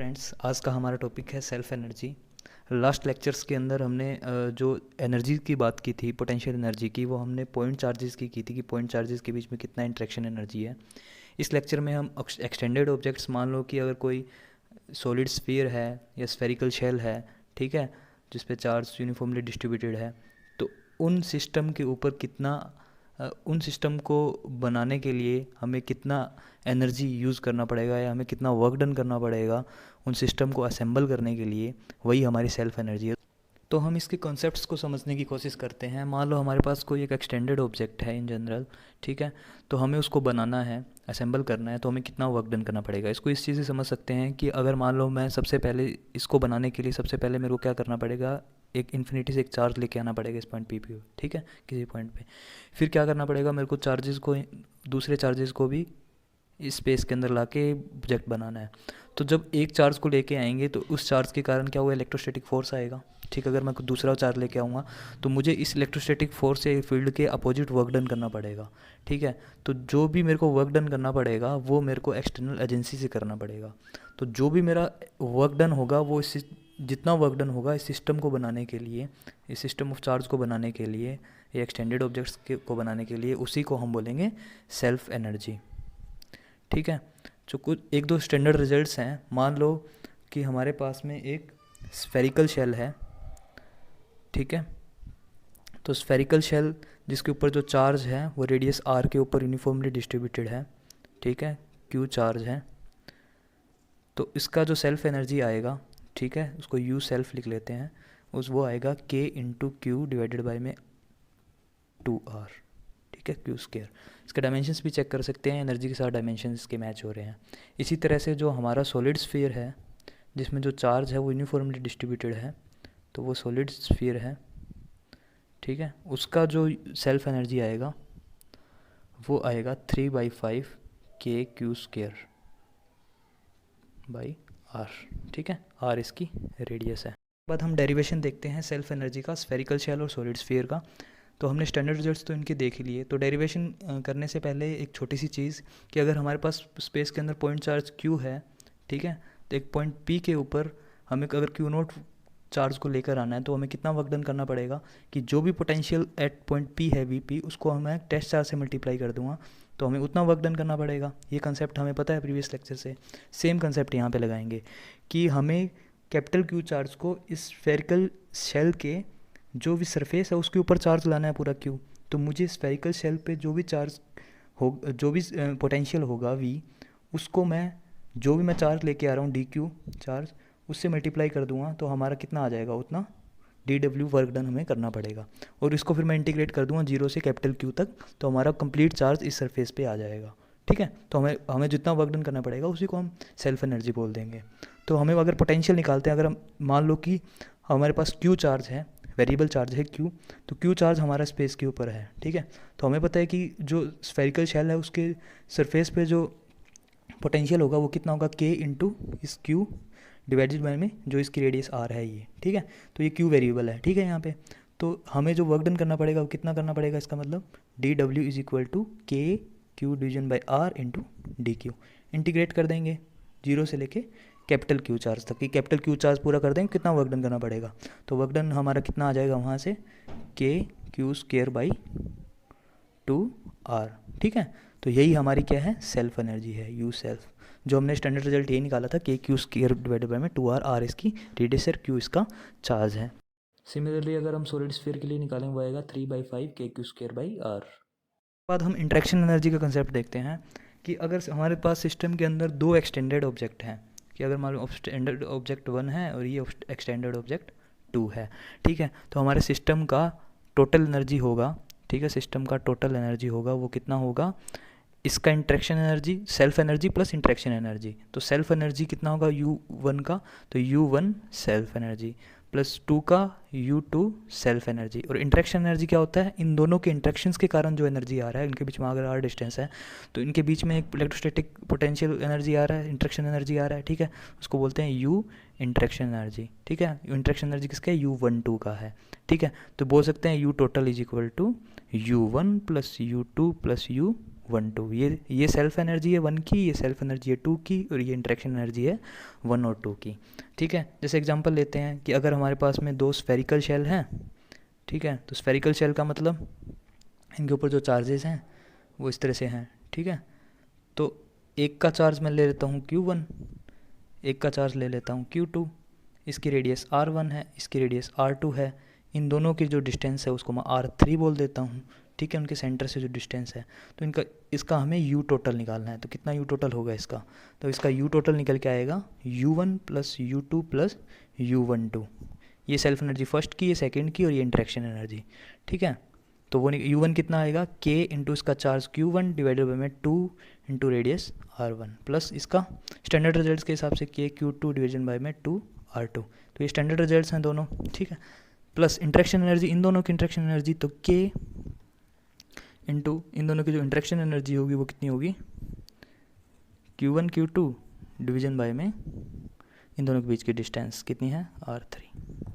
Friends, आज का हमारा टॉपिक है सेल्फ एनर्जी। लास्ट लेक्चर्स के अंदर हमने जो एनर्जी की बात की थी, पोटेंशियल एनर्जी की, वो हमने पॉइंट चार्जेस की थी कि पॉइंट चार्जेस के बीच में कितना इंटरेक्शन एनर्जी है। इस लेक्चर में हम एक्सटेंडेड ऑब्जेक्ट्स, मान लो कि अगर कोई सॉलिड स्फीयर है या स्फेरिकल शेल है, ठीक है, जिस पे चार्ज यूनिफॉर्मली डिस्ट्रीब्यूटेड है, तो उन सिस्टम के ऊपर कितना उन सिस्टम को बनाने के लिए हमें कितना एनर्जी यूज़ करना पड़ेगा या हमें कितना वर्क डन करना पड़ेगा उन सिस्टम को असेंबल करने के लिए, वही हमारी सेल्फ एनर्जी है। तो हम इसके कॉन्सेप्ट्स को समझने की कोशिश करते हैं। मान लो हमारे पास कोई एक एक्सटेंडेड ऑब्जेक्ट है इन जनरल, ठीक है, तो हमें उसको बनाना है, असेंबल करना है, तो हमें कितना वर्क डन करना पड़ेगा। इसको इस चीज़ से समझ सकते हैं कि अगर मान लो मैं सबसे पहले इसको बनाने के लिए सबसे पहले मेरे को क्या करना पड़ेगा, एक इन्फिनिटी से एक चार्ज लेके आना पड़ेगा इस पॉइंट पे, ठीक है, किसी पॉइंट पे। फिर क्या करना पड़ेगा, मेरे को चार्जेस को, दूसरे चार्जेस को भी इस स्पेस के अंदर ला के ऑब्जेक्ट बनाना है। तो जब एक चार्ज को लेके आएंगे तो उस चार्ज के कारण क्या होगा, इलेक्ट्रोस्टैटिक फोर्स आएगा, ठीक। अगर मैं दूसरा चार्ज लेके आऊँगा तो मुझे इस इलेक्ट्रोस्टैटिक फोर्स से फील्ड के अपोजिट वर्क डन करना पड़ेगा, ठीक है। तो जो भी मेरे को वर्क डन करना पड़ेगा वो मेरे को एक्सटर्नल एजेंसी से करना पड़ेगा। तो जो भी मेरा वर्क डन होगा वो इस जितना वर्क डन होगा इस सिस्टम को बनाने के लिए, इस सिस्टम ऑफ चार्ज को बनाने के लिए, ये एक्सटेंडेड ऑब्जेक्ट्स को बनाने के लिए, उसी को हम बोलेंगे सेल्फ एनर्जी, ठीक है। जो कुछ एक दो स्टैंडर्ड रिजल्ट्स हैं, मान लो कि हमारे पास में एक स्फेरिकल शेल है, ठीक है। तो स्फेरिकल शेल जिसके ऊपर जो चार्ज है वो रेडियस आर के ऊपर यूनिफॉर्मली डिस्ट्रीब्यूटेड है, ठीक है, क्यू चार्ज है। तो इसका जो सेल्फ एनर्जी आएगा, ठीक है, उसको यू सेल्फ लिख लेते हैं, वो आएगा के इंटू क्यू डिवाइडेड बाई में 2r, ठीक है, क्यू स्क्वायर। इसके डायमेंशंस भी चेक कर सकते हैं, एनर्जी के साथ डायमेंशंस इसके मैच हो रहे हैं। इसी तरह से जो हमारा सॉलिड स्फीयर है जिसमें जो चार्ज है वो यूनिफॉर्मली डिस्ट्रीब्यूटेड है, तो वो सॉलिड स्फीयर है, ठीक है, उसका जो सेल्फ एनर्जी आएगा वो आएगा 3/5 के क्यू स्क्वायर बाई आर, ठीक है। आर इसकी रेडियस है। बाद हम डेरिवेशन देखते हैं सेल्फ एनर्जी का, स्फेरिकल शेल और सॉलिड स्फीयर का। तो हमने स्टैंडर्ड रिजल्ट्स तो इनके देख ही लिए। तो डेरिवेशन करने से पहले एक छोटी सी चीज़ कि अगर हमारे पास स्पेस के अंदर पॉइंट चार्ज क्यू है, ठीक है, तो एक पॉइंट पी के ऊपर हमें अगर क्यू नोट चार्ज को लेकर आना है तो हमें कितना वर्क डन करना पड़ेगा कि जो भी पोटेंशियल एट पॉइंट पी है वी पी, उसको मैं टेस्ट चार्ज से मल्टीप्लाई कर दूंगा तो हमें उतना वर्क डन करना पड़ेगा। ये कंसेप्ट हमें पता है प्रीवियस लेक्चर से। सेम कंसेप्ट यहाँ पे लगाएंगे कि हमें कैपिटल क्यू चार्ज को इस स्फेरिकल शेल के जो भी सरफेस है उसके ऊपर चार्ज लाना है पूरा क्यू। तो मुझे स्फेरिकल शेल पे जो भी चार्ज हो, जो भी पोटेंशियल होगा वी, उसको मैं जो भी मैं चार्ज लेके आ रहा हूँ डी क्यू चार्ज, उससे मल्टीप्लाई कर दूंगा तो हमारा कितना आ जाएगा, उतना डी डब्ल्यू वर्क डन हमें करना पड़ेगा। और इसको फिर मैं इंटीग्रेट कर दूंगा 0 से कैपिटल क्यू तक, तो हमारा कंप्लीट चार्ज इस सरफेस पे आ जाएगा, ठीक है। तो हमें जितना वर्क डन करना पड़ेगा उसी को हम सेल्फ एनर्जी बोल देंगे। तो हमें अगर पोटेंशियल निकालते हैं, अगर हम मान लो कि हमारे पास क्यू चार्ज है, वेरिएबल चार्ज है क्यू, तो क्यू चार्ज हमारा स्पेस के ऊपर है, ठीक है। तो हमें पता है कि जो स्फेरिकल शेल है उसके सरफेस पे जो पोटेंशियल होगा वो कितना होगा, के इंटू इस क्यू डिवाइडेड बाय में जो इसकी रेडियस आर है ये, ठीक है। तो ये क्यू वेरिएबल है, ठीक है। यहाँ पे तो हमें जो वर्क डन करना पड़ेगा वो कितना करना पड़ेगा, इसका मतलब D W is equal to K Q division by R into D Q. Integrate कर देंगे 0 से लेके कैपिटल क्यू चार्ज तक, कि कैपिटल क्यू चार्ज पूरा कर देंगे कितना वर्क डन करना पड़ेगा। तो वर्क डन हमारा कितना आ जाएगा वहाँ से, के क्यू स्क्वायर बाई 2r, ठीक है। तो यही हमारी क्या है, सेल्फ एनर्जी है, यू सेल्फ। जो हमने स्टैंडर्ड रिजल्ट ये निकाला था, के क्यू स्क्वायर डिवाइडेड बाय में 2r, आर इसकी रेडियस है, क्यू इसका चार्ज है। सिमिलरली अगर हम सॉलिड स्फीयर के लिए निकालेंगे वो आएगा 3/5 के क्यू स्क्वायर बाई आर। बाद हम इंटरेक्शन एनर्जी का कंसेप्ट देखते हैं कि अगर हमारे पास सिस्टम के अंदर दो एक्सटेंडेड ऑब्जेक्ट हैं, कि अगर मान लो एक्सटेंडेड ऑब्जेक्ट 1 है और ये एक्सटेंडेड ऑब्जेक्ट 2 है, ठीक है, तो हमारे सिस्टम का टोटल एनर्जी होगा, ठीक है, सिस्टम का टोटल एनर्जी होगा वो कितना होगा, इसका interaction energy, self energy plus interaction energy. तो सेल्फ एनर्जी कितना होगा U1 का, तो U1 सेल्फ एनर्जी प्लस 2 का U2 सेल्फ एनर्जी। और इंटरेक्शन एनर्जी क्या होता है, इन दोनों के इंटरेक्शंस के कारण जो एनर्जी आ रहा है, इनके बीच में अगर r डिस्टेंस है तो इनके बीच में एक इलेक्ट्रोस्टैटिक पोटेंशियल एनर्जी आ रहा है, इंटरेक्शन एनर्जी आ रहा है, ठीक है, उसको बोलते हैं U इंटरेक्शन एनर्जी, ठीक है। इंटरेक्शन एनर्जी किसका है, U12 का है, ठीक है। तो बोल सकते हैं U total is equal to U1 plus U2 plus 1 2। ये सेल्फ एनर्जी है 1 की, ये सेल्फ एनर्जी है 2 की, और ये इंटरेक्शन एनर्जी है 1 और 2 की। ठीक है, जैसे एग्जांपल लेते हैं कि अगर हमारे पास में 2 स्फेरिकल शेल हैं, ठीक है, तो स्फेरिकल शेल का मतलब इनके ऊपर जो चार्जेस हैं वो इस तरह से हैं। ठीक है, तो एक का चार्ज मैं ले लेता हूँ Q1, एक का चार्ज ले लेता हूँ Q2, इसकी रेडियस R1 है, इसकी रेडियस R2 है, इन दोनों की जो डिस्टेंस है उसको मैं R3 बोल देता हूँ। ठीक है, उनके सेंटर से जो डिस्टेंस है, तो इसका हमें U टोटल निकालना है। तो कितना U टोटल होगा इसका, तो इसका U टोटल निकल के आएगा U1 + U2 + U12। ये सेल्फ एनर्जी फर्स्ट की, ये सेकंड की, और ये इंटरेक्शन एनर्जी। ठीक है, तो वो U1 कितना आएगा, K इंटू इसका चार्ज Q1 डिवाइडेड बाई में 2 इंटू रेडियस R1 प्लस इसका स्टैंडर्ड रिजल्ट्स के हिसाब से KQ2 डिवीजन बाई में 2R2। तो ये स्टैंडर्ड रिजल्ट्स हैं दोनों। ठीक है, प्लस इंटरेक्शन एनर्जी, इन दोनों की इंटरेक्शन एनर्जी, तो K इंटू इन दोनों की जो इंटरेक्शन एनर्जी होगी वो कितनी होगी, Q1 Q2 डिवीजन बाई में इन दोनों के बीच की डिस्टेंस कितनी है, R3।